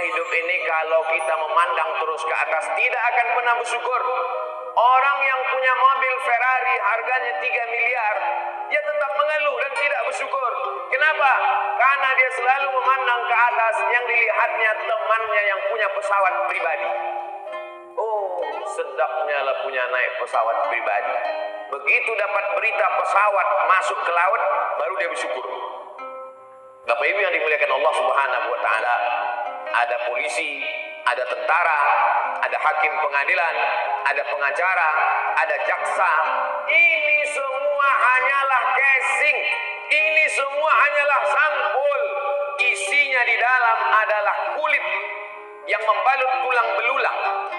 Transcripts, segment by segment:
hidup ini kalau kita memandang terus ke atas tidak akan pernah bersyukur. Orang yang punya mobil Ferrari harganya 3 miliar, dia tetap mengeluh dan tidak bersyukur. Kenapa? Karena dia selalu memandang ke atas, yang dilihatnya temannya yang punya pesawat pribadi. Oh, sedapnya lah punya naik pesawat pribadi. Begitu dapat berita pesawat masuk ke laut, baru dia bersyukur. Bapak Ibu yang dimuliakan Allah Subhanahu wa taala, ada polisi, ada tentara, ada hakim pengadilan, ada pengacara, ada jaksa. Ini semua hanyalah casing. Ini semua hanyalah sampul. Isinya di dalam adalah kulit yang membalut tulang belulang.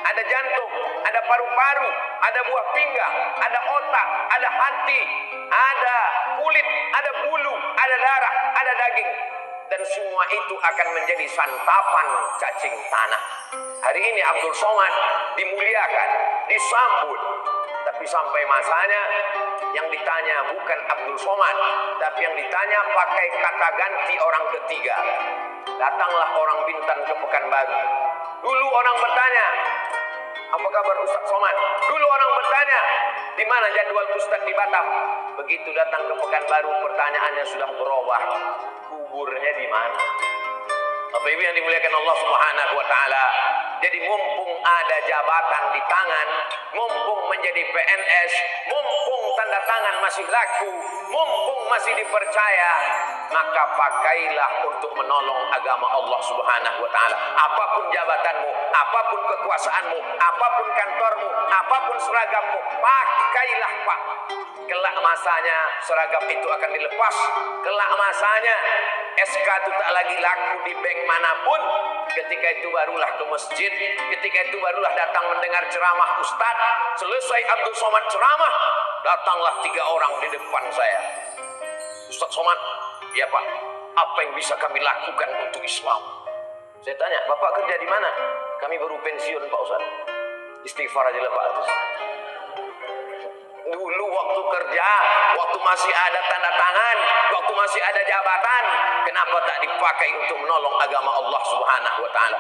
Ada jantung, ada paru-paru, ada buah pinggang, ada otak, ada hati, ada kulit, ada bulu, ada darah, ada daging. Dan semua itu akan menjadi santapan cacing tanah. Hari ini Abdul Somad dimuliakan, disambut. Tapi sampai masanya yang ditanya bukan Abdul Somad, tapi yang ditanya pakai kata ganti orang ketiga. Datanglah orang Bintan ke Pekanbaru. Dulu orang bertanya, apa kabar Ustaz Somad? Dulu orang bertanya, di mana jadwal Ustaz di Batam? Begitu datang ke Pekanbaru, pertanyaannya sudah berubah. Kuburnya di mana? Bapak Ibu yang dimuliakan Allah Subhanahu wa taala. Jadi mumpung ada jabatan di tangan, mumpung menjadi PNS, mumpung tanda tangan masih laku, mumpung masih dipercaya, maka pakailah untuk menolong agama Allah Subhanahu wa taala. Apapun jabatanmu, apapun kekuasaanmu, apapun kantormu, apapun seragammu, pakailah, Pak. Kelak masanya seragam itu akan dilepas. Kelak masanya SK itu tak lagi laku di bank manapun. Ketika itu barulah ke masjid, ketika itu barulah datang mendengar ceramah Ustaz. Selesai Abdul Somad ceramah, datanglah 3 orang di depan saya. Ustaz Somad, ya Pak, apa yang bisa kami lakukan untuk Islam? Saya tanya, Bapak kerja di mana? Kami baru pensiun Pak Ustaz. Istighfar aja lah Pak Atus. Dulu waktu kerja, waktu masih ada tanda tangan, waktu masih ada jabatan, kenapa tak dipakai untuk menolong agama Allah Subhanahu wa taala?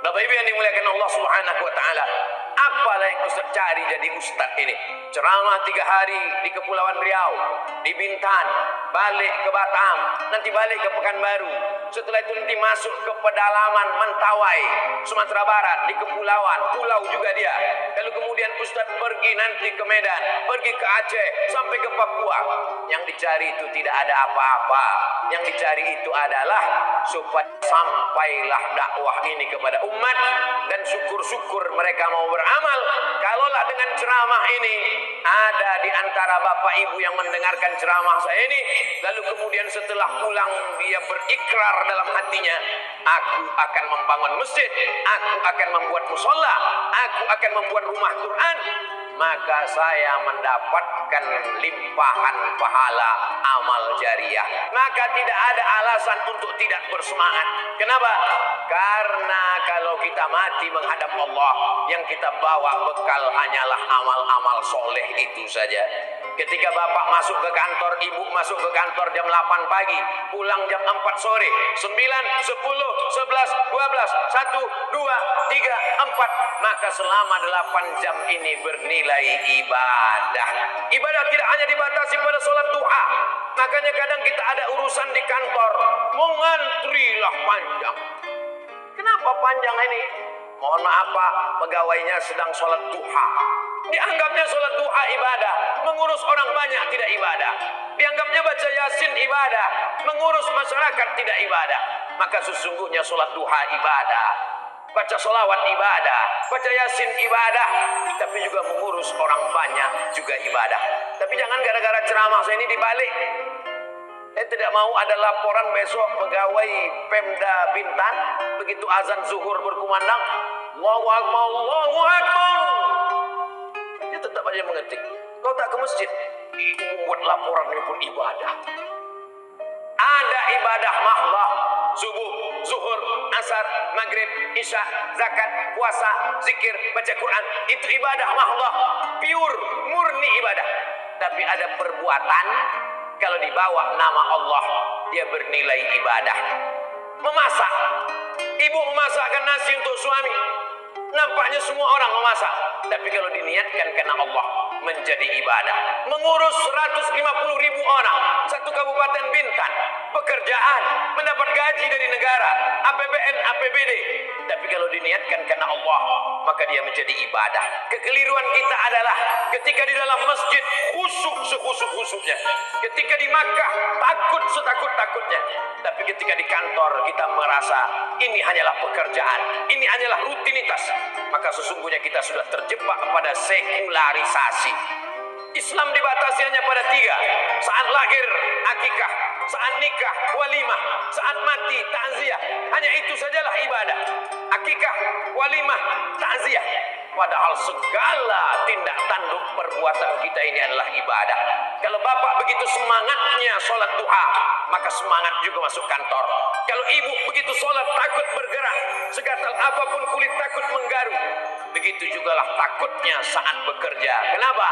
Bapak Ibu yang dimuliakan Allah Subhanahu wa taala, apalah yang Ustaz cari jadi Ustaz ini? Ceramah 3 hari di Kepulauan Riau, di Bintan, balik ke Batam, nanti balik ke Pekanbaru. Setelah itu nanti masuk ke pedalaman Mentawai, Sumatera Barat, di kepulauan, pulau juga dia. Lalu kemudian Ustaz pergi nanti ke Medan, pergi ke Aceh, sampai ke Papua. Yang dicari itu tidak ada apa-apa. Yang dicari itu adalah supaya sampailah dakwah ini kepada umat, dan syukur-syukur mereka mau beramal. Kalaulah dengan ceramah ini ada di antara bapak ibu yang mendengarkan ceramah saya ini, lalu kemudian setelah pulang dia berikrar dalam hatinya, aku akan membangun masjid, aku akan membuat musola, aku akan membuat rumah Quran, maka saya mendapatkan limpahan pahala amal jariah. Maka tidak ada alasan untuk tidak bersemangat. Kenapa? Karena kalau kita mati menghadap Allah, yang kita bawa bekal hanyalah amal-amal soleh itu saja. Ketika bapak masuk ke kantor, ibu masuk ke kantor jam 8 pagi, pulang jam 4 sore, 9, 10, 11, 12, 1, 2, 3, 4, maka selama 8 jam ini bernilai ibadah. Ibadah tidak hanya dibatasi pada sholat duha. Makanya kadang kita ada urusan di kantor, mengantrilah panjang. Kenapa panjang ini? Mohon maaf Pak, pegawainya sedang sholat duha. Dianggapnya sholat duha ibadah, mengurus orang banyak tidak ibadah. Dianggapnya baca yasin ibadah, mengurus masyarakat tidak ibadah. Maka sesungguhnya sholat duha ibadah, baca sholawat ibadah, baca yasin ibadah, tapi juga mengurus orang banyak juga ibadah. Tapi jangan gara-gara ceramah saya ini dibalik. Saya tidak mau ada laporan besok pegawai Pemda Bintan, begitu azan zuhur berkumandang, Allahu Akbar, Allahu Akbar, dia tetap aja mengetik. Kau tak ke masjid, membuat laporan ini pun ibadah. Ada ibadah mahdah, subuh, zuhur, asar, maghrib, isya, zakat, puasa, zikir, baca Quran, itu ibadah mahdah, pure, murni ibadah. Tapi ada perbuatan, kalau dibawa nama Allah, dia bernilai ibadah. Memasak, Ibu memasakkan nasi untuk suami. Nampaknya semua orang memasak. Tapi kalau diniatkan karena Allah, menjadi ibadah. Mengurus 150.000 orang, satu kabupaten Bintan, pekerjaan, mendapat gaji dari negara, APBN, APBD. Tapi kalau diniatkan karena Allah, maka dia menjadi ibadah. Kekeliruan kita adalah ketika di dalam masjid khusyuk sekhusyuk-khusyuknya, ketika di Makkah takut setakut-takutnya, tapi ketika di kantor kita merasa ini hanyalah pekerjaan, ini hanyalah rutinitas, maka sesungguhnya kita sudah terjebak pada sekularisasi. Islam dibatasi hanya pada 3: saat lahir akikah, saat nikah walimah, saat mati takziah. Hanya itu sajalah ibadah. Akikah, walimah, takziah. Padahal segala tindak tanduk perbuatan kita ini adalah ibadah. Kalau bapak begitu semangatnya sholat duha, maka semangat juga masuk kantor. Kalau ibu begitu sholat takut bergerak, segatal apapun kulit takut menggaruk, begitu jugalah takutnya saat bekerja. Kenapa?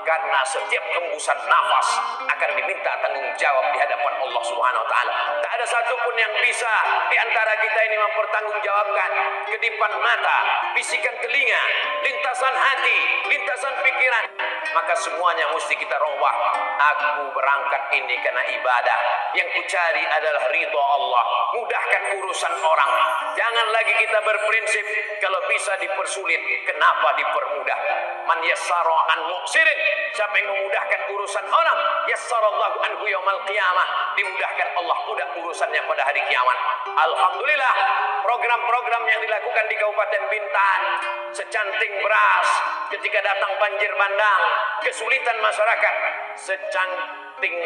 Karena setiap hembusan nafas akan diminta tanggung jawab di hadapan Allah Subhanahu wa taala. Tak ada satupun yang bisa di antara kita ini mempertanggungjawabkan kedipan mata, bisikan telinga, lintasan hati, lintasan pikiran. Maka semuanya mesti kita robah. Aku berangkat ini karena ibadah. Yang kucari adalah ridha Allah. Mudahkan urusan orang. Jangan lagi kita berprinsip kalau bisa dipersulit, kenapa dipermudah? Man yassara an mu'sirin, siapa yang memudahkan urusan orang, yassarallahu anhu yaumal qiyamah, dimudahkan Allah mudah urusannya pada hari kiamat. Alhamdulillah, program-program yang dilakukan di Kabupaten Bintan, secanting beras ketika datang banjir bandang, kesulitan masyarakat, secanting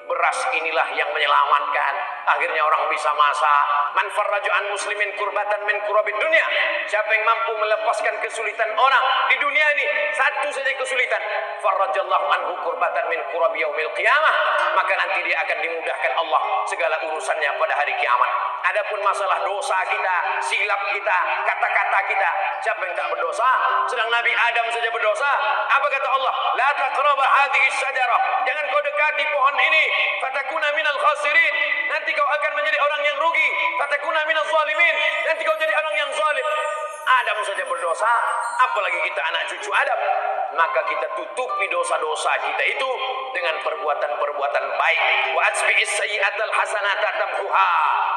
beras inilah yang menyelamatkan. Akhirnya orang bisa masak. Man farraju an muslimin kurbatan min kurabid dunia. Siapa yang mampu melepaskan kesulitan orang di dunia ini, satu saja kesulitan, farrajallahu anhu kurbatan min kurabi yaumil qiyamah, maka nanti dia akan dimudahkan Allah segala urusannya pada hari kiamat. Adapun masalah dosa kita, silap kita, kata-kata kita, siapa yang tak berdosa? Sedang Nabi Adam saja berdosa. Apa kata Allah? La taqraba hadhihi syajarah. Jangan kau dekati pohon ini, fatakuna minal khasirin. Nanti kau akan menjadi orang yang rugi. Fatakuna minaz zalimin. Nanti kau jadi orang yang zalim. Adam saja berdosa, apalagi kita anak cucu Adam. Maka kita tutupi dosa-dosa kita itu dengan perbuatan-perbuatan baik. Wa atbi'is sayyi'atal hasanata tamhuha.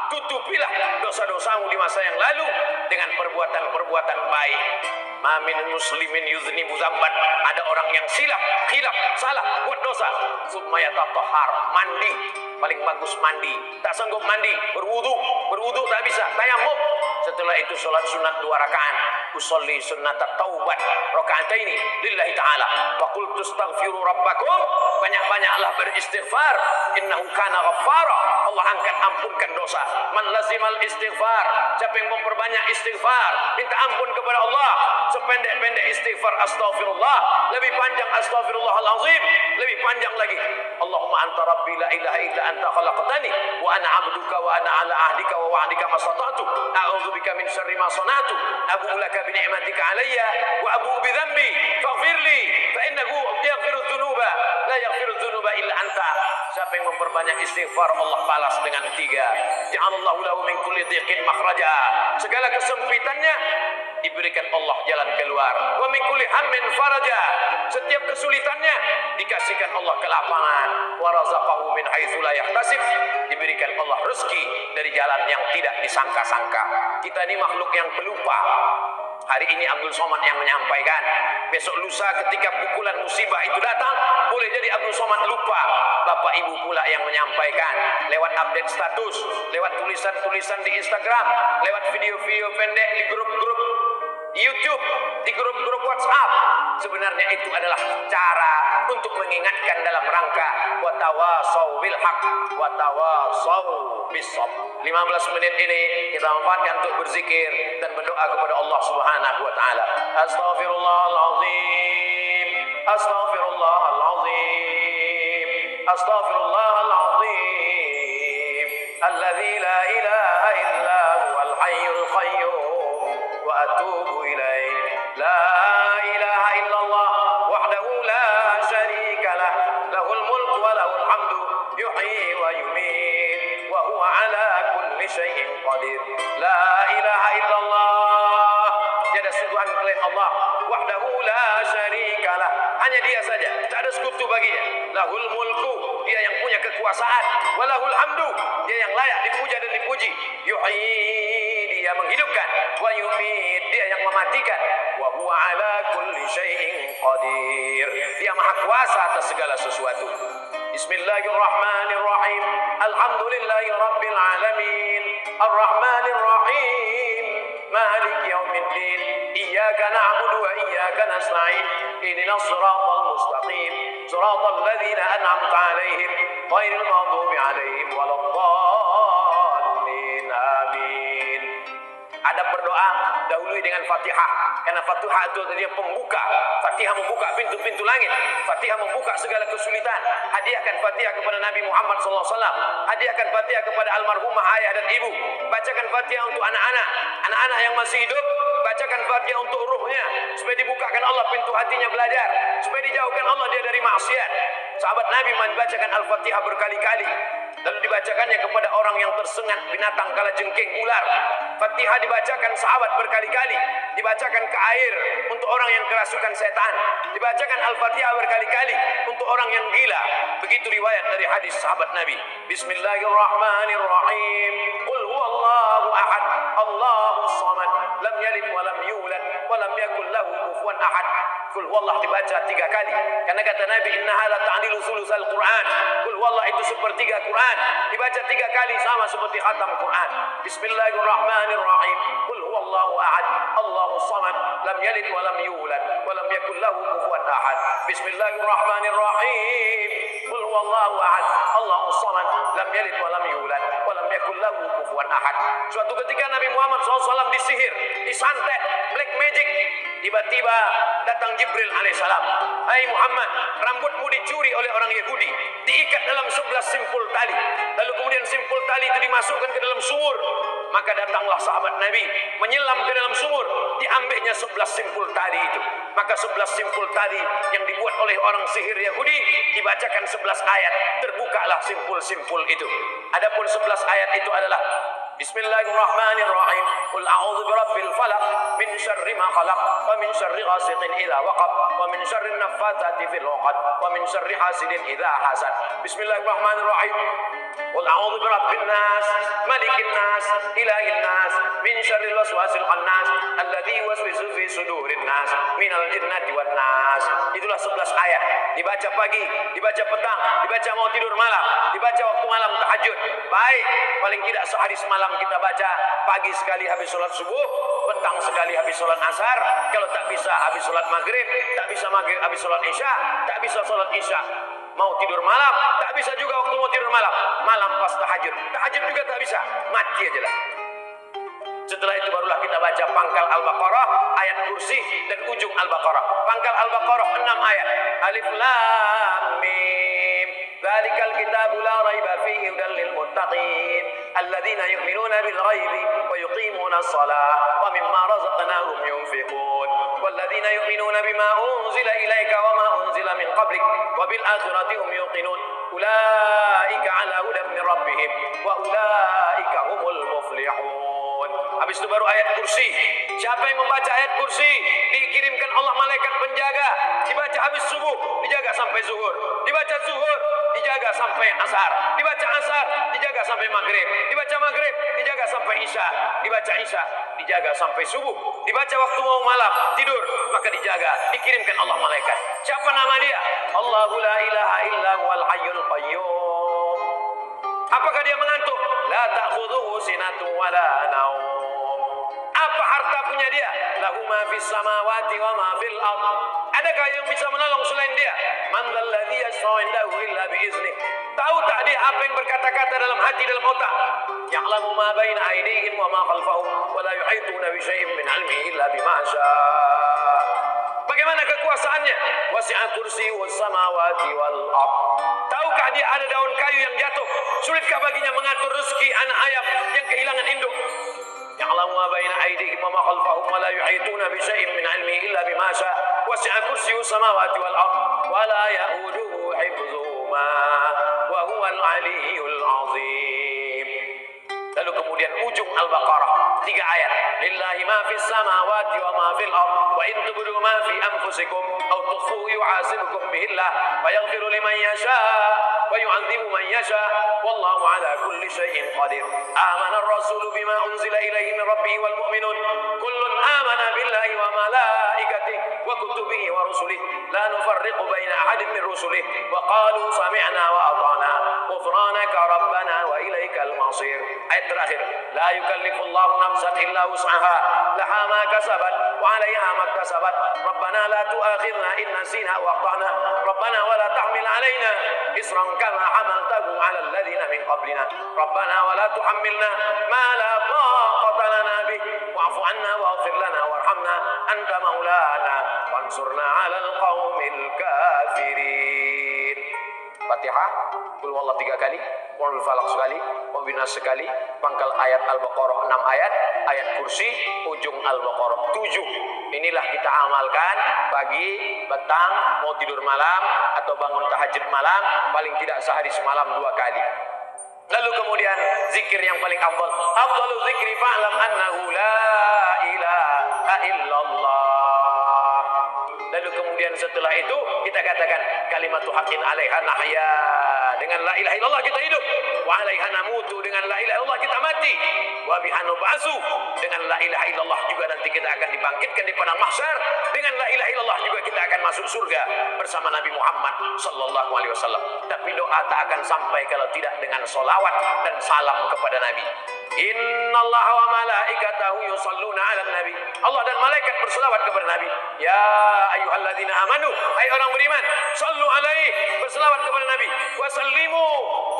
Tutupilah dosa-dosamu di masa yang lalu dengan perbuatan-perbuatan baik. Ma min muslimin yuznibu dzamban. Ada orang yang silap, khilaf, salah, buat dosa. Summa yatatahhar, mandi. Paling bagus mandi. Tak sanggup mandi, berwudu tak bisa, tayammum. Setelah itu sholat sunat 2 rakaat. Usolli sunnat taubat rakaataini lillahi ta'ala. Wa qultu astaghfiru rabbakum. Banyak-banyaklah beristighfar. Innahu kana ghaffara. Allah akan ampunkan dosa. Man lazimal istighfar. Siapa yang memperbanyak istighfar, minta ampun kepada Allah. Sependek-pendek istighfar astaghfirullah, lebih panjang astaghfirullahalazim, lebih panjang lagi. Allahumma anta rabbi la ilaha illa anta khalaqtani wa ana 'abduka wa ana 'ala ahdika wa wa'dika mastata'tu. A'udzu bika min syarri ma sana'tu. Abu'u laka bi ni'matika 'alayya wa abu'u bi dhanbi faghfirli fa innahu yaghfiru dzunuba la yaghfiru dzunuba illa anta. Siapa yang memperbanyak istighfar, Allah balas dengan 3. Ja'alallahu lahu min kulli dhiqin makhraja. Segala kesempitannya diberikan Allah jalan keluar. Wa min kulli hammin faraja. Setiap kesulitannya dikasihkan Allah kelapangan. Wa razaqahu min haitsu la yahtasib. Diberikan Allah rezeki dari jalan yang tidak disangka-sangka. Kita ini makhluk yang pelupa. Hari ini Abdul Somad yang menyampaikan. Besok lusa ketika pukulan musibah itu datang, boleh jadi Abdul Somad lupa. Bapak ibu pula yang menyampaikan lewat update status, lewat tulisan-tulisan di Instagram, lewat video-video pendek di grup-grup YouTube, di grup-grup WhatsApp. Sebenarnya itu adalah cara untuk mengingatkan dalam rangka watawasau bil haq watawasau bisab. 15 menit ini kita manfaatkan untuk berzikir dan berdoa kepada Allah Subhanahu wa taala. Astaghfirullahalazim. Astaghfirullahalazim. Astaghfirullahalazim. Alladzi la ilaha illa huwal hayyul qayyum wa atubu ilaih. La ilaha illallah wahdahu la syarika lah, lahul mulku wa lahul hamdu yuhyi wa yumiit wa huwa ala kulli syai'in qadir. La ilaha illallah. Tiada sesembahan selain Allah. Wahdahu la syarikalah. Hanya dia saja, tak ada sekutu baginya. Lahul mulku, dia yang punya kekuasaan. Walahul hamdu, dia yang layak dipuja dan dipuji. Yuhyi, dia menghidupkan. Wa yumit, dia yang mematikan. Wa huwa ala kulli syai'in qadir. Dia maha kuasa atas segala sesuatu. Bismillahirrahmanirrahim. Alhamdulillahi rabbil alamin. Arrahmanir rahim. Malik yaumiddin. Iyyaka na'budu wa iyyaka nasta'in. Ihdinas siratal mustaqim. Siratal ladzina an'amta 'alaihim ghairil maghdubi 'alaihim waladdallin. Amin. Adab berdoa dahului dengan Fatihah, karena Fatihah itu dia pembuka. Fatihah membuka pintu-pintu langit. Fatihah membuka segala kesulitan. Hadiahkan Fatihah kepada Nabi Muhammad SAW. Hadiahkan Fatihah kepada almarhumah ayah dan ibu. Bacakan Fatihah untuk anak-anak, anak-anak yang masih hidup. Bacakan Fatihah untuk ruhnya, supaya dibukakan Allah pintu hatinya belajar, supaya dijauhkan Allah dia dari maksiat. Sahabat Nabi membacakan Al-Fatihah berkali-kali, lalu dibacakannya kepada orang yang tersengat binatang kalajengking ular. Fatihah dibacakan sahabat berkali-kali, dibacakan ke air untuk orang yang kerasukan setan, dibacakan Al-Fatihah berkali-kali untuk orang yang gila. Begitu riwayat dari hadis sahabat Nabi. Bismillahirrahmanirrahim. Qul huwallahu ahad, Allahus samad, lam yalid wa lam yulad wa lam yakul lahu kufuwan ahad. Qul huwallah dibaca 3 kali, karena kata Nabi, innaha la ta'dilu sulusal Quran. Qul huwallah itu sepertiga Quran, dibaca 3 kali sama seperti khatam Quran. Bismillahirrahmanirrahim. Qul huwallahu ahad, Allahus samad, lam yalid wa lam yulad wa lam yakul lahu kufuwan ahad. Bismillahirrahmanirrahim. Qul huwallahu ahad, Allahus samad, lam yalid wa lam yulad wa lam yakul lahu kufuwan ahad. Suatu ketika Nabi Muhammad SAW disihir, disantet, black magic. Tiba-tiba datang Jibril alaihissalam. Hai Muhammad, rambutmu dicuri oleh orang Yahudi, diikat dalam 11 simpul tali. Lalu kemudian simpul tali itu dimasukkan ke dalam sumur. Maka datanglah sahabat Nabi, menyelam ke dalam sumur, diambilnya 11 simpul tali itu. Maka 11 simpul tali yang dibuat oleh orang sihir Yahudi, dibacakan 11 ayat, terbukalah simpul-simpul itu. Adapun 11 ayat itu adalah Bismillahirrahmanirrahim. Qul a'udzu birabbil falaq min syarri ma khalaq wa min syarri ghasiqin idza waqab wa min syarri naffatsati fil 'uqad wa min syarri hasidin idza hasad. Bismillahirrahmanirrahim. Qul a'udzu birabbin nas, malikin nas, ilahin nas, min syarril waswasil khannas alladzi yuwaswisu fi sudurin nas minal jinnati wan nas. Itulah 11 ayat. Dibaca pagi, dibaca petang, dibaca mau tidur malam, dibaca waktu malam tahajud. Baik, paling tidak sehari semalam kita baca, pagi sekali habis sholat subuh, petang sekali habis sholat asar. Kalau tak bisa habis sholat maghrib, tak bisa maghrib habis sholat isya, tak bisa sholat isya mau tidur malam, tak bisa juga waktu mau tidur malam, malam pas tahajud, tahajud juga tak bisa, mati aja lah. Setelah itu barulah kita baca pangkal Al-Baqarah, ayat kursi dan ujung Al-Baqarah. Pangkal Al-Baqarah 6 ayat. Alif lam mim. Dzalikal kitabu la raiba fihi hudal lil muttaqin alladzina yu'minuna bil ghaibi wa yuqimuna as-salata wa mimma razaqnahum yunfiqun walladzina yu'minuna bima unzila ilaika wa ma unzila min qablik wa bil akhirati hum yuqinun ulaika ala hudan min rabbihim wa ulaika humul muflihun. Habis itu baru ayat kursi. Siapa yang membaca ayat kursi, dikirimkan Allah malaikat penjaga. Dibaca habis subuh, dijaga sampai zuhur. Dibaca zuhur, dijaga sampai asar. Dibaca asar, dijaga sampai maghrib. Dibaca maghrib, dijaga sampai isya. Dibaca isya, dijaga sampai subuh. Dibaca waktu mau malam, tidur, maka dijaga. Dikirimkan Allah malaikat. Siapa nama dia? Allahu la ilaha illa huwal hayyul qayyum. Apakah dia mengantuk? La ta'khudhuhu sinatun wa la naum. Apa harta punya dia? Lahu ma fis samawati wa ma fil ard. Adakah yang bisa menolong selain dia? Man dzalladzi yashfa'u indahu illa bi idznih. Tahu tak dia apa yang berkata-kata dalam hati, dalam otak? Ya'lamu ma baina aydihim wa ma khalfahum wa la yuhituna bi syai'in min 'ilmihi illa bima syaa. Bagaimana kekuasaannya? Wasi'a kursiyyuhus samawati wal ard. Tahukah dia ada daun kayu yang jatuh? Sulitkah baginya mengatur rezeki anak ayam yang kehilangan induk? Ya'lamu ma baina aydihim wa ma khalfahum wa la yuhituna bi syai'in min 'ilmihi illa bima syaa. Wasi'a kursiyyuhus samawati wal ard wa la ya'uduhu hifdzuhuma wa huwal 'aliyyul 'azim. Lalu kemudian kemudian ujung Al-Baqarah 3 ayat. Lillahi ma fis samawati wa ma fil ard wa in tubdu ma fi anfusikum aw tukhfu yu'asibukum bihillah fayaghfiru liman yasha wa yu'adzibu man yasha wallahu ala kulli syai'in qadir. Amana ar-rasulu bima unzila ilaihi min rabbih wal mu'minun kullun amana billahi wa malaikatihi wa kutubihi wa rusulihi la nufarriqu baina ahadin min rusulihi wa qalu sami'na wa ata'na ghufranaka rabbana wa ilaikal masir. Ayat terakhir, la yukallifullahu nafsan illa wus'aha laha ma kasabat wa 'alaiha ma kasabat rabbana la tu'akhidna in nasina wa akhtana rabbana wa la tahmil 'alaina isran kama hamaltahu 'ala alladhina min qablina rabbana wa la tuhammilna ma la taqata lana bih wa'fu 'anna waghfir lana warhamna anta maulana wansurna 'alal qaumil kafirin. Fatihah, Qul huwallahu 3 kali, Qul falaq sekali, Wabinas sekali, pangkal ayat Al-Baqarah 6 ayat, ayat kursi, ujung Al-Baqarah 7. Inilah kita amalkan pagi, petang, mau tidur malam atau bangun tahajud malam, paling tidak sehari semalam 2 kali. Lalu kemudian zikir yang paling afdal, afdalul zikri fa'lam annahu la ilaha illallah. Lalu kemudian setelah itu kita katakan kalimatu haqqin 'alaiha nahya, dengan la ilaha illallah kita hidup, wa 'alaiha namutu, dengan la ilaha illallah kita mati, wa biha nub'atsu, dengan la ilaha illallah juga nanti kita akan dibangkitkan di padang mahsyar, dengan la ilaha illallah juga kita akan masuk surga bersama Nabi Muhammad sallallahu alaihi wasallam. Tapi doa tak akan sampai kalau tidak dengan solawat dan salam kepada Nabi. Innallaha wa malaikatahu yusalluna 'alan nabi. Allah dan malaikat berselawat kepada Nabi. Ya ayyuhalladzina amanu, hai orang beriman, sallu alaihi, berselawat kepada Nabi. Wa sallimu,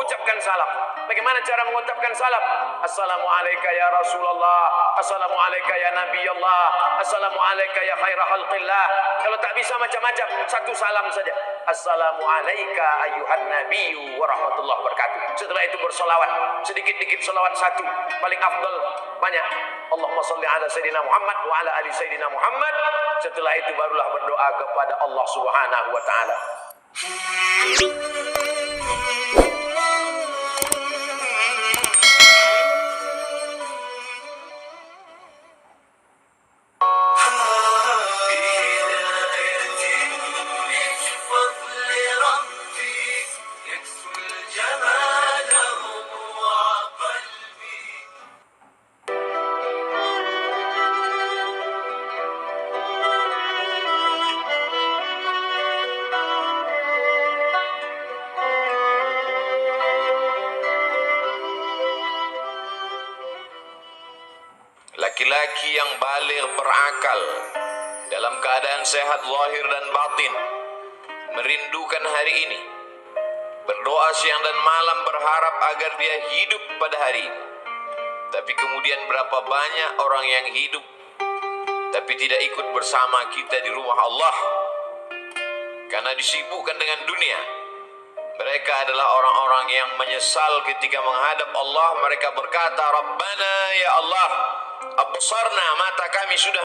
ucapkan salam. Bagaimana cara mengucapkan salam? Assalamu alayka ya Rasulullah, assalamu alayka ya Nabi Allah, assalamu alayka ya khaira khalqillah. Kalau tak bisa macam-macam, satu salam saja. Assalamu alayka ayyuhan nabiyyu wa rahmatullahi wabarakatuh. Setelah itu bersolawat, sedikit-dikit solawat satu, paling afdal banyak. Allahumma salli ala Sayyidina Muhammad wa ala ali Sayyidina Muhammad. Setelah itu barulah berdoa kepada Allah Subhanahu wa ta'ala. Laki-laki yang baligh berakal dalam keadaan sehat zahir dan batin merindukan hari ini, berdoa siang dan malam berharap agar dia hidup pada hari ini. Tapi kemudian berapa banyak orang yang hidup tapi tidak ikut bersama kita di rumah Allah karena disibukkan dengan dunia. Mereka adalah orang-orang yang menyesal ketika menghadap Allah. Mereka berkata, Rabbana ya Allah, absarna, mata kami sudah